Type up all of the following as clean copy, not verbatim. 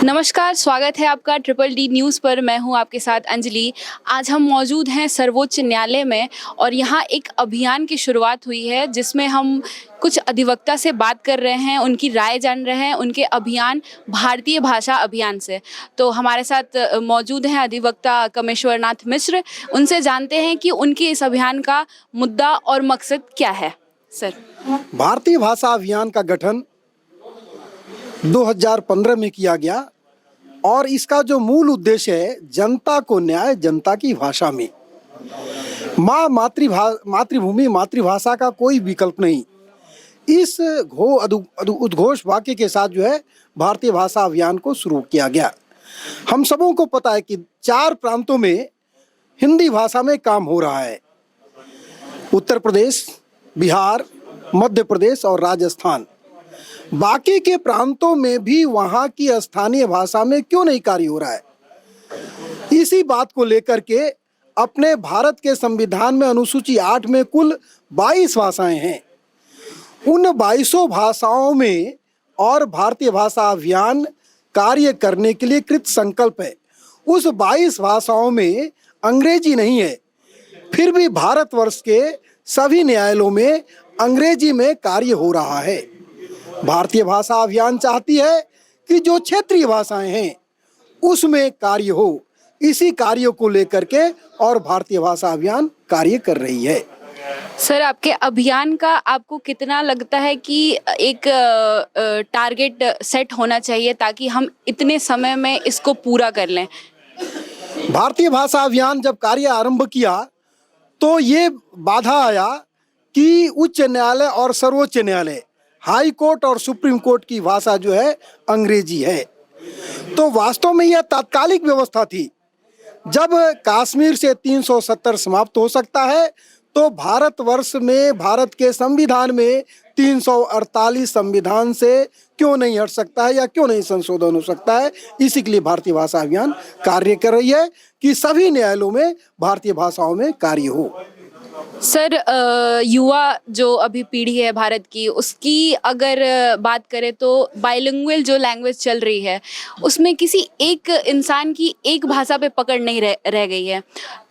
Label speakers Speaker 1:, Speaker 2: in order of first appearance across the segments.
Speaker 1: नमस्कार, स्वागत है आपका ट्रिपल डी न्यूज़ पर। मैं हूं आपके साथ अंजलि। आज हम मौजूद हैं सर्वोच्च न्यायालय में और यहां एक अभियान की शुरुआत हुई है जिसमें हम कुछ अधिवक्ता से बात कर रहे हैं, उनकी राय जान रहे हैं, उनके अभियान भारतीय भाषा अभियान से। तो हमारे साथ मौजूद हैं अधिवक्ता कमेश्वर नाथ मिश्र। उनसे जानते हैं कि उनके इस अभियान का मुद्दा और मकसद क्या है। सर,
Speaker 2: भारतीय भाषा अभियान का गठन 2015 में किया गया और इसका जो मूल उद्देश्य है जनता को न्याय जनता की भाषा में। मातृभूमि मातृभाषा का कोई विकल्प नहीं। इस उद्घोष वाक्य के साथ जो है भारतीय भाषा अभियान को शुरू किया गया। हम सबों को पता है कि 4 प्रांतों में हिंदी भाषा में काम हो रहा है। उत्तर प्रदेश, बिहार, मध्य प्रदेश और राजस्थान। बाकी के प्रांतों में भी वहाँ की स्थानीय भाषा में क्यों नहीं कार्य हो रहा है? इसी बात को लेकर के अपने भारत के संविधान में अनुसूची 8 में कुल 22 भाषाएं हैं। उन 22 भाषाओं में और भारतीय भाषा अभियान कार्य करने के लिए कृत संकल्प है। उस 22 भाषाओं में अंग्रेजी नहीं है, फिर भी भारतवर्ष के सभी न्यायालयों में अंग्रेजी में कार्य हो रहा है। भारतीय भाषा अभियान चाहती है कि जो क्षेत्रीय भाषाएं हैं उसमें कार्य हो। इसी कार्य को लेकर के और भारतीय भाषा अभियान कार्य कर रही है।
Speaker 1: सर, आपके अभियान का आपको कितना लगता है कि एक टारगेट सेट होना चाहिए ताकि हम इतने समय में इसको पूरा कर लें?
Speaker 2: भारतीय भाषा अभियान जब कार्य आरंभ किया तो ये बाधा आया कि उच्च न्यायालय और सर्वोच्च न्यायालय, हाई कोर्ट और सुप्रीम कोर्ट की भाषा जो है अंग्रेजी है। तो वास्तव में यह तात्कालिक व्यवस्था थी। जब कश्मीर से 370 समाप्त हो सकता है तो भारतवर्ष में, भारत के संविधान में 348 संविधान से क्यों नहीं हट सकता है या क्यों नहीं संशोधन हो सकता है? इसी के लिए भारतीय भाषा अभियान कार्य कर रही है कि सभी न्यायालयों में भारतीय भाषाओं में कार्य हो।
Speaker 1: सर, युवा जो अभी पीढ़ी है भारत की, उसकी अगर बात करें तो बाइलिंगुअल जो लैंग्वेज चल रही है उसमें किसी एक इंसान की एक भाषा पे पकड़ नहीं रह गई है।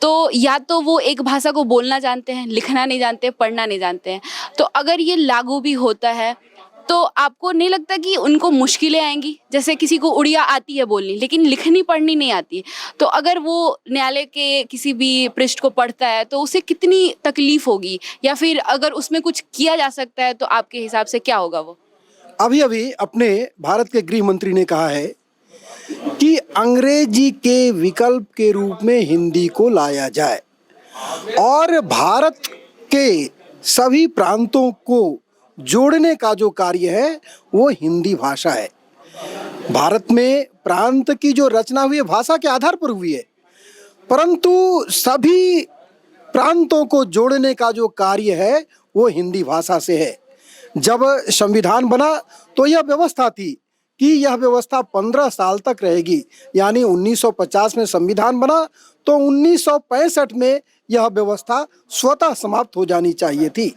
Speaker 1: तो या तो वो एक भाषा को बोलना जानते हैं, लिखना नहीं जानते, पढ़ना नहीं जानते हैं। तो अगर ये लागू भी होता है तो आपको नहीं लगता कि उनको मुश्किलें आएंगी? जैसे किसी को उड़िया आती है बोलनी लेकिन लिखनी पढ़नी नहीं आती, तो अगर वो न्यायालय के किसी भी पृष्ठ को पढ़ता है तो उसे कितनी तकलीफ होगी, या फिर अगर उसमें कुछ किया जा सकता है तो आपके हिसाब से क्या होगा वो?
Speaker 2: अभी अभी अपने भारत के गृह मंत्री ने कहा है कि अंग्रेजी के विकल्प के रूप में हिंदी को लाया जाए और भारत के सभी प्रांतों को जोड़ने का जो कार्य है वो हिंदी भाषा है। भारत में प्रांत की जो रचना हुई है भाषा के आधार पर हुई है, परंतु सभी प्रांतों को जोड़ने का जो कार्य है वो हिंदी भाषा से है। जब संविधान बना तो यह व्यवस्था थी कि यह व्यवस्था 15 साल तक रहेगी, यानी 1950 में संविधान बना तो 1965 में यह व्यवस्था स्वतः समाप्त हो जानी चाहिए थी।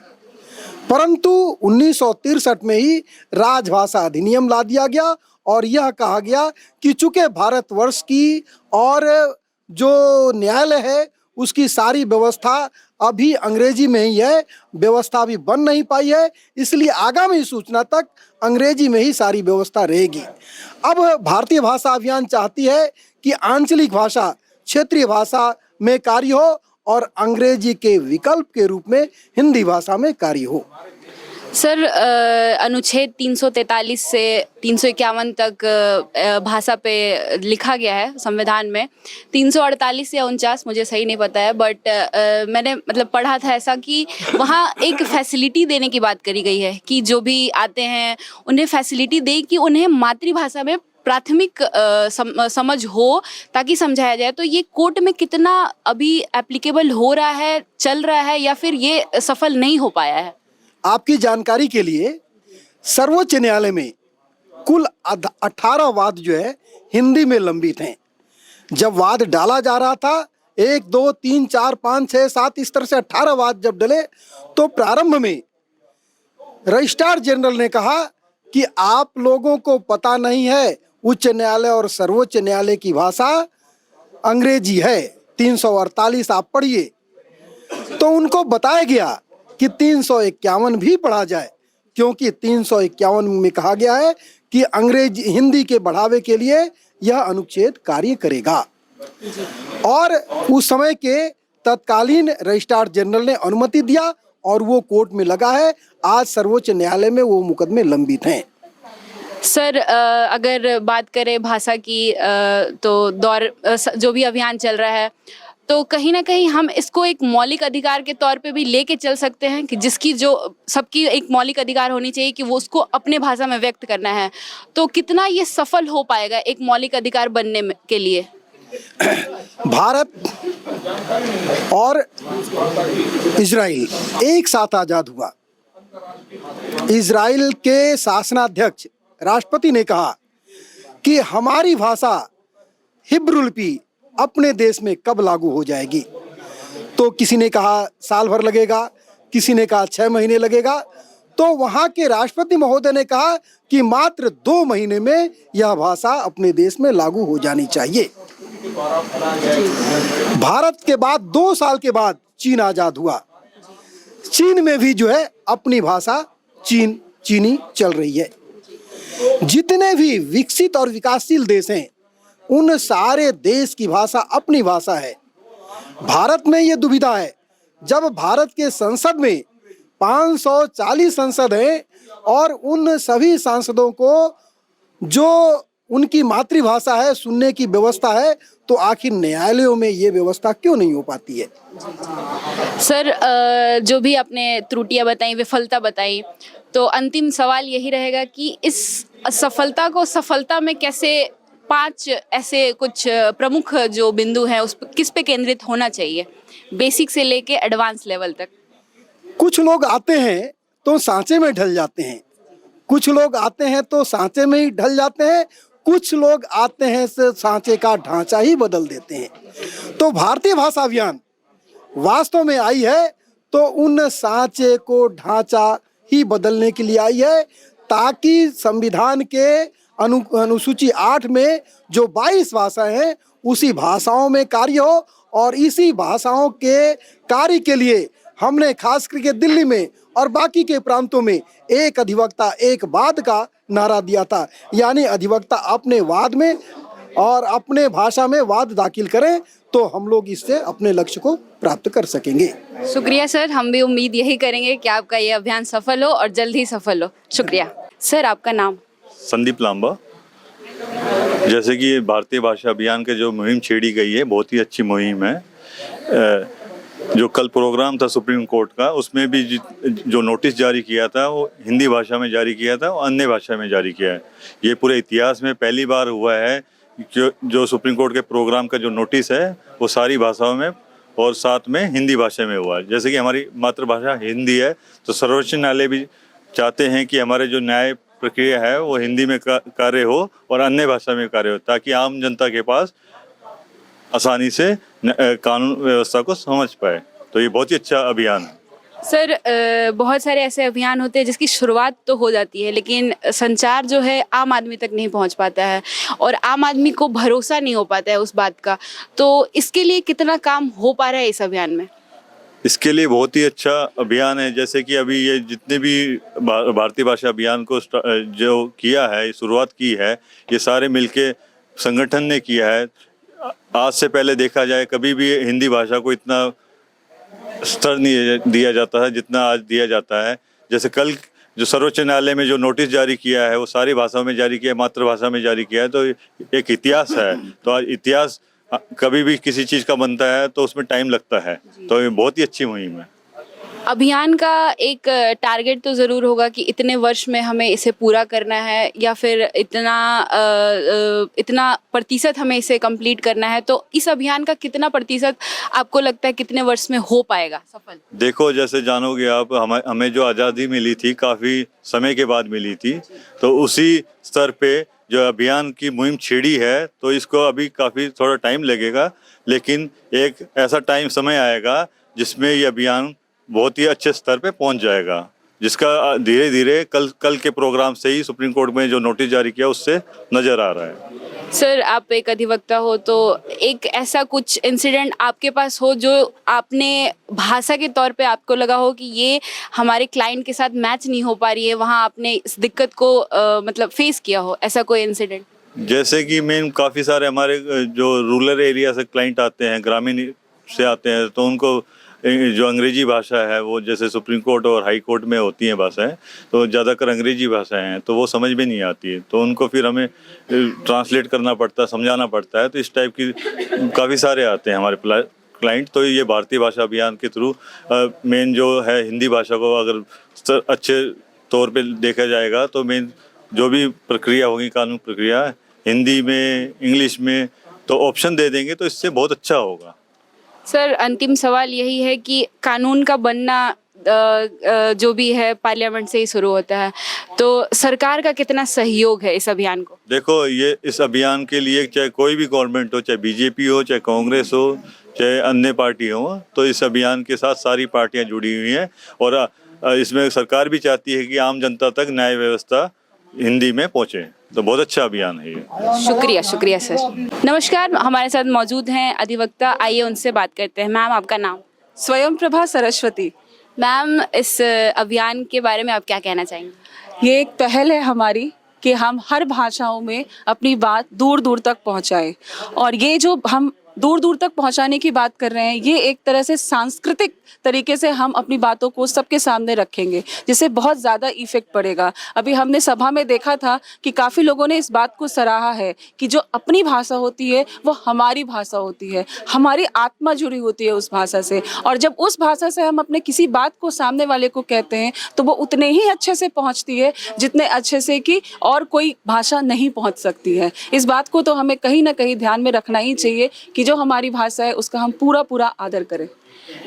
Speaker 2: परंतु 1963 में ही राजभाषा अधिनियम ला दिया गया और यह कहा गया कि चूंकि भारतवर्ष की और जो न्यायालय है उसकी सारी व्यवस्था अभी अंग्रेजी में ही है, व्यवस्था अभी बन नहीं पाई है, इसलिए आगामी सूचना तक अंग्रेजी में ही सारी व्यवस्था रहेगी। अब भारतीय भाषा अभियान चाहती है कि आंचलिक भाषा, क्षेत्रीय भाषा में कार्य हो और अंग्रेजी के विकल्प के रूप में हिंदी भाषा में कार्य हो।
Speaker 1: सर, अनुच्छेद 343 से 351 तक भाषा पे लिखा गया है संविधान में। 348 या 49 मुझे सही नहीं पता है, बट मैंने पढ़ा था ऐसा कि वहाँ एक फैसिलिटी देने की बात करी गई है कि जो भी आते हैं उन्हें फैसिलिटी दे कि उन्हें मातृभाषा में प्राथमिक समझ हो ताकि समझाया जाए। तो ये कोर्ट में कितना अभी एप्लीकेबल हो रहा है, चल रहा है, या फिर ये सफल नहीं हो पाया है?
Speaker 2: आपकी जानकारी के लिए सर्वोच्च न्यायालय में कुल 18 वाद जो है हिंदी में लंबित हैं। जब वाद डाला जा रहा था 1, 2, 3, 4, 5, 6, 7 इस तरह से 18 वाद जब डले तो प्रारंभ में रजिस्ट्रार जनरल ने कहा कि आप लोगों को पता नहीं है उच्च न्यायालय और सर्वोच्च न्यायालय की भाषा अंग्रेजी है। 348 आप पढ़िए। तो उनको बताया गया कि 351 भी पढ़ा जाए, क्योंकि 351 में कहा गया है कि अंग्रेजी हिंदी के बढ़ावे के लिए यह अनुच्छेद कार्य करेगा। और उस समय के तत्कालीन रजिस्ट्रार जनरल ने अनुमति दिया और वो कोर्ट में लगा है। आज सर्वोच्च न्यायालय में वो मुकदमे लंबित हैं।
Speaker 1: सर अगर बात करें भाषा की तो जो भी अभियान चल रहा है, तो कहीं ना कहीं हम इसको एक मौलिक अधिकार के तौर पे भी लेके चल सकते हैं कि जिसकी जो सबकी एक मौलिक अधिकार होनी चाहिए कि वो उसको अपने भाषा में व्यक्त करना है। तो कितना ये सफल हो पाएगा एक मौलिक अधिकार के लिए?
Speaker 2: भारत और इजराइल एक साथ आजाद हुआ। इजराइल के शासनाध्यक्ष राष्ट्रपति ने कहा कि हमारी भाषा हिब्रू लिपि अपने देश में कब लागू हो जाएगी। तो किसी ने कहा साल भर लगेगा, किसी ने कहा 6 महीने लगेगा। तो वहां के राष्ट्रपति महोदय ने कहा कि मात्र 2 महीने में यह भाषा अपने देश में लागू हो जानी चाहिए। भारत के बाद 2 साल के बाद चीन आजाद हुआ। चीन में भी जो है अपनी भाषा चीनी चल रही है। जितने भी विकसित और विकासशील देश हैं, उन सारे देश की भाषा अपनी भाषा है। भारत में ये दुविधा है, जब भारत के संसद में 540 सांसद हैं और उन सभी सांसदों को जो उनकी मातृभाषा है सुनने की व्यवस्था है, तो आखिर न्यायालयों में ये व्यवस्था क्यों नहीं हो पाती है?
Speaker 1: सर जो भी आपने त्रुटियां बताई, विफलता बताई, तो अंतिम सवाल यही रहेगा कि इस सफलता को सफलता में कैसे 5 ऐसे कुछ प्रमुख जो बिंदु हैं उस पर किस पे केंद्रित होना चाहिए, बेसिक से लेके एडवांस लेवल तक?
Speaker 2: कुछ लोग आते हैं तो सांचे में ढल जाते हैं, कुछ लोग आते हैं तो सांचे में ही ढल जाते हैं, कुछ लोग आते हैं से सांचे का ढांचा ही बदल देते हैं। तो भारतीय भाषा अभियान वास्तव में आई है तो उन सांचे को ढांचा ही बदलने के लिए आई है, ताकि संविधान के अनुसूची 8 में जो 22 भाषाएं हैं उसी भाषाओं में कार्य हो। और इसी भाषाओं के कार्य के लिए हमने खास करके दिल्ली में और बाकी के प्रांतों में एक अधिवक्ता एक वाद का नारा दिया था, यानी अधिवक्ता अपने वाद में और अपने भाषा में वाद दाखिल करें तो हम लोग इससे अपने लक्ष्य को प्राप्त कर सकेंगे।
Speaker 1: शुक्रिया सर, हम भी उम्मीद यही करेंगे कि आपका ये अभियान सफल हो और जल्द ही सफल हो। शुक्रिया सर। आपका नाम?
Speaker 3: संदीप लांबा। जैसे कि भारतीय भाषा अभियान के जो मुहिम छेड़ी गई है, बहुत ही अच्छी मुहिम है। जो कल प्रोग्राम था सुप्रीम कोर्ट का, उसमें भी जो नोटिस जारी किया था वो हिंदी भाषा में जारी किया था और अन्य भाषा में जारी किया है। ये पूरे इतिहास में पहली बार हुआ है जो सुप्रीम कोर्ट के प्रोग्राम का जो नोटिस है वो सारी भाषाओं में और साथ में हिंदी भाषा में हुआ है। जैसे कि हमारी मातृभाषा हिंदी है, तो सर्वोच्च न्यायालय भी चाहते हैं कि हमारे जो न्याय प्रक्रिया है वो हिंदी में कार्य हो और अन्य भाषा में कार्य हो, ताकि आम जनता के पास आसानी से कानून व्यवस्था को समझ पाए। तो ये बहुत ही अच्छा अभियान है।
Speaker 1: सर बहुत सारे ऐसे अभियान होते हैं जिसकी शुरुआत तो हो जाती है, लेकिन संचार जो है आम आदमी तक नहीं पहुंच पाता है और आम आदमी को भरोसा नहीं हो पाता है उस बात का। तो इसके लिए कितना काम हो पा रहा है इस अभियान में?
Speaker 3: इसके लिए बहुत ही अच्छा अभियान है। जैसे कि अभी ये जितने भी भारतीय भाषा अभियान को जो किया है, शुरुआत की है, ये सारे मिलके संगठन ने किया है। आज से पहले देखा जाए कभी भी हिंदी भाषा को इतना स्तर नहीं दिया जाता है जितना आज दिया जाता है। जैसे कल जो सर्वोच्च न्यायालय में जो नोटिस जारी किया है वो सारी भाषाओं में जारी किया है, मातृभाषा में जारी किया है। तो एक इतिहास है। तो आज इतिहास कभी भी किसी चीज़ का बनता है तो उसमें टाइम लगता है। तो ये बहुत ही अच्छी मुहिम है।
Speaker 1: अभियान का एक टारगेट तो ज़रूर होगा कि इतने वर्ष में हमें इसे पूरा करना है या फिर इतना प्रतिशत हमें इसे कंप्लीट करना है। तो इस अभियान का कितना प्रतिशत आपको लगता है कितने वर्ष में हो पाएगा सफल?
Speaker 3: देखो, जैसे जानोगे आप, हमें जो आज़ादी मिली थी काफ़ी समय के बाद मिली थी, तो उसी स्तर पे जो अभियान की मुहिम छेड़ी है तो इसको अभी काफ़ी थोड़ा टाइम लगेगा, लेकिन एक ऐसा समय आएगा जिसमें ये अभियान बहुत ही अच्छे स्तर पे पहुंच जाएगा। जिसका धीरे धीरे कल के प्रोग्राम से ही सुप्रीम कोर्ट में जो नोटिस जारी किया उससे नज़र आ रहा है।
Speaker 1: सर, आप एक अधिवक्ता हो, तो एक ऐसा कुछ इंसिडेंट आपके पास हो जो आपने भाषा के तौर पे आपको लगा हो कि ये हमारे क्लाइंट के साथ मैच नहीं हो पा रही है, वहाँ आपने इस दिक्कत को मतलब फेस किया हो, ऐसा कोई इंसिडेंट?
Speaker 3: जैसे कि मेन काफ़ी सारे हमारे जो रूरल एरिया से क्लाइंट आते हैं, ग्रामीण से आते हैं, तो उनको जो अंग्रेजी भाषा है वो जैसे सुप्रीम कोर्ट और हाई कोर्ट में होती हैं भाषाएं, तो ज़्यादातर अंग्रेजी भाषाएं हैं, तो वो समझ में नहीं आती है, तो उनको फिर हमें ट्रांसलेट करना पड़ता है, समझाना पड़ता है। तो इस टाइप की काफ़ी सारे आते हैं हमारे क्लाइंट। तो ये भारतीय भाषा अभियान के थ्रू मेन जो है हिंदी भाषा को अगर अच्छे तौर पे देखा जाएगा तो मेन जो भी प्रक्रिया होगी, कानून प्रक्रिया हिंदी में, इंग्लिश में, तो ऑप्शन दे देंगे तो इससे बहुत अच्छा होगा।
Speaker 1: सर, अंतिम सवाल यही है कि कानून का बनना जो भी है पार्लियामेंट से ही शुरू होता है, तो सरकार का कितना सहयोग है इस अभियान को?
Speaker 3: देखो, ये इस अभियान के लिए चाहे कोई भी गवर्नमेंट हो, चाहे बीजेपी हो, चाहे कांग्रेस हो, चाहे अन्य पार्टी हो, तो इस अभियान के साथ सारी पार्टियां जुड़ी हुई हैं और इसमें सरकार भी चाहती है कि आम जनता तक न्याय व्यवस्था हिंदी में पहुंचे। तो बहुत अच्छा अभियान है ये।
Speaker 1: शुक्रिया, शुक्रिया सर। नमस्कार, हमारे साथ मौजूद हैं अधिवक्ता, आइए उनसे बात करते हैं। मैम, आपका नाम?
Speaker 4: स्वयं प्रभा सरस्वती।
Speaker 1: मैम, इस अभियान के बारे में आप क्या कहना चाहेंगे?
Speaker 4: ये एक पहल है हमारी कि हम हर भाषाओं में अपनी बात दूर दूर तक पहुंचाएं, और ये जो हम दूर दूर तक पहुंचाने की बात कर रहे हैं, ये एक तरह से सांस्कृतिक तरीके से हम अपनी बातों को सबके सामने रखेंगे, जिससे बहुत ज़्यादा इफेक्ट पड़ेगा। अभी हमने सभा में देखा था कि काफ़ी लोगों ने इस बात को सराहा है कि जो अपनी भाषा होती है वो हमारी भाषा होती है, हमारी आत्मा जुड़ी होती है उस भाषा से, और जब उस भाषा से हम अपने किसी बात को सामने वाले को कहते हैं तो वो उतने ही अच्छे से पहुँचती है जितने अच्छे से कि और कोई भाषा नहीं पहुँच सकती है। इस बात को तो हमें कहीं ना कहीं ध्यान में रखना ही चाहिए कि जो हमारी भाषा है उसका हम पूरा आदर करें।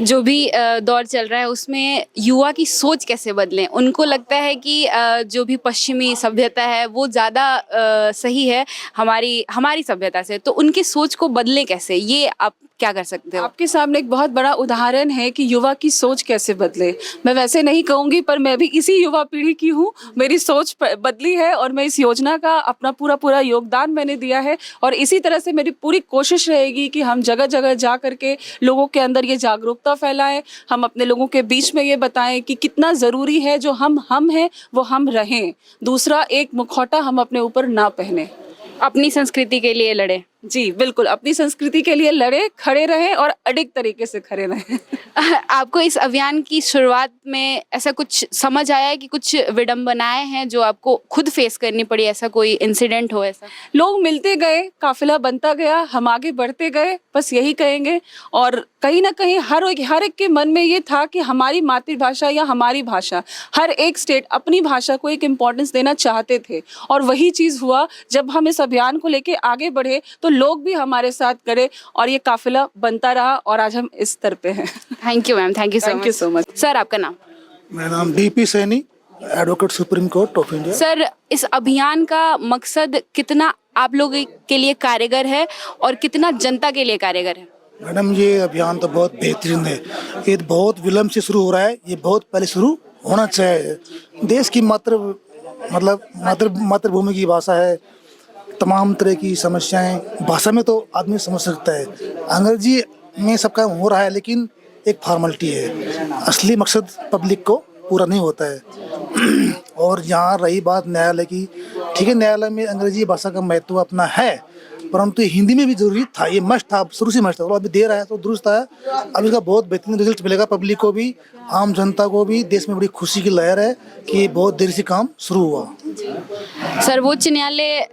Speaker 1: जो भी दौर चल रहा है उसमें युवा की सोच कैसे बदलें? उनको लगता है कि जो भी पश्चिमी सभ्यता है वो ज़्यादा सही है हमारी सभ्यता से, तो उनकी सोच को बदलें कैसे, ये आप क्या कर सकते हो?
Speaker 4: आपके सामने एक बहुत बड़ा उदाहरण है कि युवा की सोच कैसे बदले। मैं वैसे नहीं कहूँगी, पर मैं भी इसी युवा पीढ़ी की हूँ। मेरी सोच बदली है और मैं इस योजना का अपना पूरा योगदान मैंने दिया है, और इसी तरह से मेरी पूरी कोशिश रहेगी कि हम जगह जगह जा करके लोगों के अंदर ये जागरूकता फैलाएं, हम अपने लोगों के बीच में ये बताएं कि कितना ज़रूरी है जो हम हैं वो हम रहें। दूसरा, एक मुखौटा हम अपने ऊपर ना पहने,
Speaker 1: अपनी संस्कृति के लिए लड़े।
Speaker 4: जी बिल्कुल, अपनी संस्कृति के लिए लड़े, खड़े रहें और अडिग तरीके से खड़े रहें।
Speaker 1: आपको इस अभियान की शुरुआत में ऐसा कुछ समझ आया है कि कुछ विडंबनाएं हैं जो आपको खुद फेस करनी पड़ी, ऐसा कोई इंसिडेंट हो? ऐसा
Speaker 4: लोग मिलते गए, काफिला बनता गया, हम आगे बढ़ते गए, बस यही कहेंगे। और कहीं ना कहीं हर एक के मन में ये था कि हमारी मातृभाषा या हमारी भाषा, हर एक स्टेट अपनी भाषा को एक इम्पोर्टेंस देना चाहते थे, और वही चीज़ हुआ। जब हम इस अभियान को लेके आगे बढ़े तो लोग भी हमारे साथ करे और ये काफिला बनता रहा, और आज हम इस स्तर पे हैं।
Speaker 1: Thank you ma'am, thank you so much. Sir, आपका नाम?
Speaker 5: मेरा नाम DP Saini, advocate supreme court of India.
Speaker 1: Sir, इस अभियान का मकसद कितना आप लोगों के लिए कारगर है और कितना जनता के लिए कारगर है?
Speaker 5: मैडम, ये अभियान तो बहुत बेहतरीन है। ये बहुत विलम्ब से शुरू हो रहा है, ये बहुत पहले शुरू होना चाहिए। देश की मातृभूमि की भाषा है, तमाम तरह की समस्याएं भाषा में तो आदमी समझ सकता है। अंग्रेजी में सब काम हो रहा है, लेकिन एक फॉर्मेलिटी है, असली मकसद पब्लिक को पूरा नहीं होता है। और यहाँ रही बात न्यायालय की, ठीक है, न्यायालय में अंग्रेजी भाषा का महत्व अपना है, परंतु हिंदी में भी जरूरी था, ये मस्ट था, शुरू से मस्ट था, और अभी दे रहा है तो दुरुस्त है। अब इसका बहुत बेहतरीन रिजल्ट मिलेगा पब्लिक को भी, आम जनता को भी। देश में बड़ी खुशी की लहर है कि ये बहुत देर से काम शुरू हुआ।
Speaker 1: सर्वोच्च न्यायालय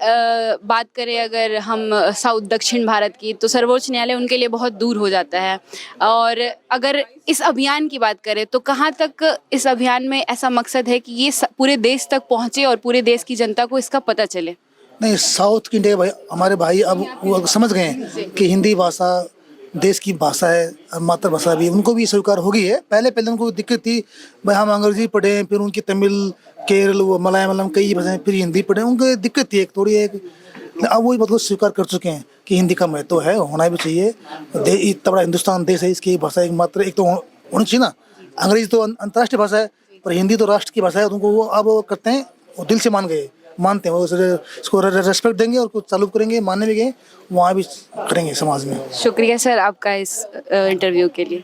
Speaker 1: बात करें अगर हम साउथ दक्षिण भारत की, तो सर्वोच्च न्यायालय उनके लिए बहुत दूर हो जाता है। और अगर इस अभियान की बात करें तो कहाँ तक इस अभियान में ऐसा मकसद है कि ये पूरे देश तक पहुँचे और पूरे देश की जनता को इसका पता चले?
Speaker 5: नहीं, साउथ की इंडिया भाई, हमारे भाई अब वो समझ गए हैं कि हिंदी भाषा देश की भाषा है और मातृभाषा भी, उनको भी स्वीकार हो गई है। पहले उनको दिक्कत थी, भाई हम अंग्रेजी पढ़ें, फिर उनकी तमिल, केरल, वो मलयालम, कई भाषाएं, फिर हिंदी पढ़ें, उनको दिक्कत थी एक थोड़ी एक। अब वो मतलब स्वीकार कर चुके हैं कि हिंदी का महत्व है, होना भी चाहिए। इतना बड़ा हिंदुस्तान देश है, इसकी भाषा एक मात्र एक तो होनी चाहिए ना। अंग्रेजी तो अंतर्राष्ट्रीय भाषा है, पर हिंदी तो राष्ट्र की भाषा है, उनको वो अब वो करते हैं, वो दिल से मान गए, मानते हैं वो इसको रेस्पेक्ट देंगे और कुछ चालू करेंगे, मानने भी गए, वहाँ भी करेंगे समाज में।
Speaker 1: शुक्रिया सर आपका इस इंटरव्यू के लिए।